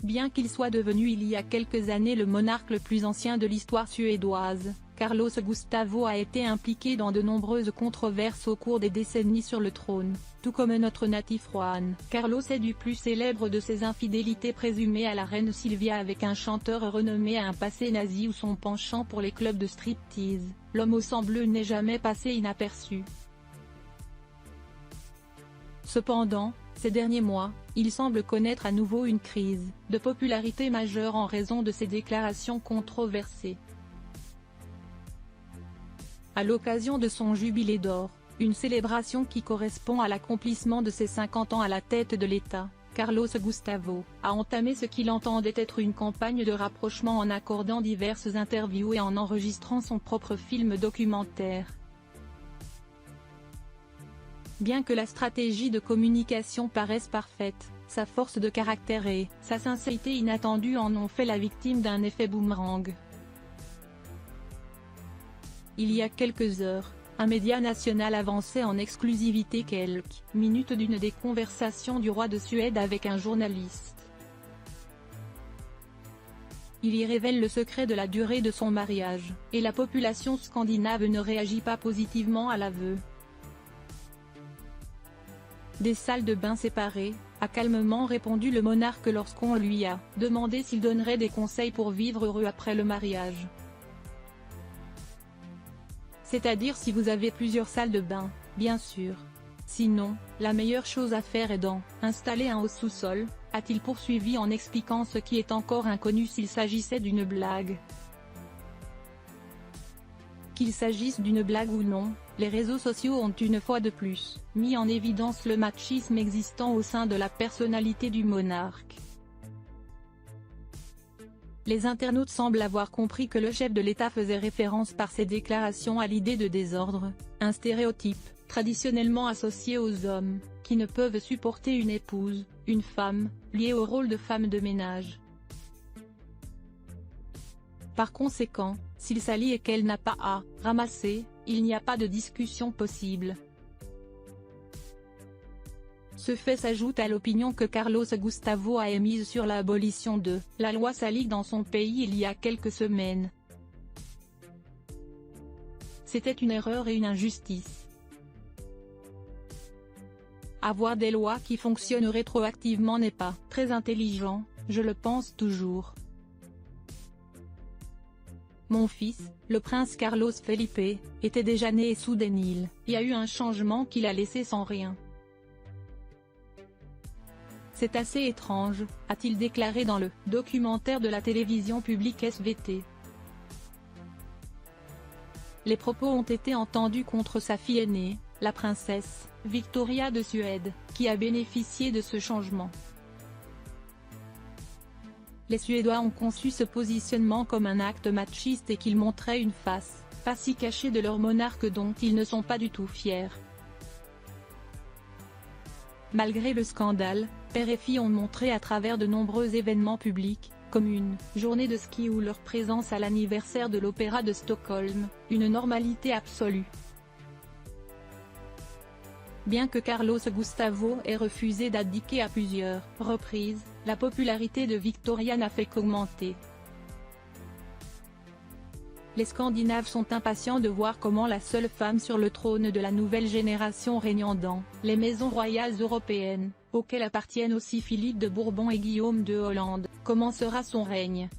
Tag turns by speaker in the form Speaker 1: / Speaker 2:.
Speaker 1: Bien qu'il soit devenu il y a quelques années le monarque le plus ancien de l'histoire suédoise, Carlos Gustavo a été impliqué dans de nombreuses controverses au cours des décennies sur le trône, tout comme notre natif Juan. Carlos est du plus célèbre de ses infidélités présumées à la reine Silvia avec un chanteur renommé à un passé nazi ou son penchant pour les clubs de striptease. L'homme au sang bleu n'est jamais passé inaperçu. Cependant, ces derniers mois, il semble connaître à nouveau une crise de popularité majeure en raison de ses déclarations controversées. À l'occasion de son jubilé d'or, une célébration qui correspond à l'accomplissement de ses 50 ans à la tête de l'État, Carlos Gustavo a entamé ce qu'il entendait être une campagne de rapprochement en accordant diverses interviews et en enregistrant son propre film documentaire. Bien que la stratégie de communication paraisse parfaite, sa force de caractère et sa sincérité inattendue en ont fait la victime d'un effet boomerang. Il y a quelques heures, un média national avançait en exclusivité quelques minutes d'une des conversations du roi de Suède avec un journaliste. Il y révèle le secret de la durée de son mariage, et la population scandinave ne réagit pas positivement à l'aveu. Des salles de bain séparées, a calmement répondu le monarque lorsqu'on lui a demandé s'il donnerait des conseils pour vivre heureux après le mariage. C'est-à-dire si vous avez plusieurs salles de bain, bien sûr. Sinon, la meilleure chose à faire est d'en installer un au sous-sol, a-t-il poursuivi en expliquant ce qui est encore inconnu s'il s'agissait d'une blague. Qu'il s'agisse d'une blague ou non, les réseaux sociaux ont une fois de plus mis en évidence le machisme existant au sein de la personnalité du monarque. Les internautes semblent avoir compris que le chef de l'État faisait référence par ses déclarations à l'idée de désordre, un stéréotype, traditionnellement associé aux hommes, qui ne peuvent supporter une épouse, une femme, liée au rôle de femme de ménage. Par conséquent, s'il s'allie et qu'elle n'a pas à ramasser, il n'y a pas de discussion possible. Ce fait s'ajoute à l'opinion que Carlos Gustavo a émise sur l'abolition de la loi Salic dans son pays il y a quelques semaines. C'était une erreur et une injustice. Avoir des lois qui fonctionnent rétroactivement n'est pas très intelligent, je le pense toujours. Mon fils, le prince Carlos Felipe, était déjà né et soudain il y a eu un changement qui l'a laissé sans rien. C'est assez étrange, a-t-il déclaré dans le documentaire de la télévision publique SVT. Les propos ont été entendus contre sa fille aînée, la princesse Victoria de Suède, qui a bénéficié de ce changement. Les Suédois ont conçu ce positionnement comme un acte machiste et qu'ils montraient une face, pas si cachée de leur monarque dont ils ne sont pas du tout fiers. Malgré le scandale, père et fille ont montré à travers de nombreux événements publics, comme une journée de ski ou leur présence à l'anniversaire de l'Opéra de Stockholm, une normalité absolue. Bien que Carlos Gustavo ait refusé d'abdiquer à plusieurs reprises, la popularité de Victoria n'a fait qu'augmenter. Les Scandinaves sont impatients de voir comment la seule femme sur le trône de la nouvelle génération régnant dans les maisons royales européennes, auxquelles appartiennent aussi Philippe de Bourbon et Guillaume de Hollande, commencera son règne.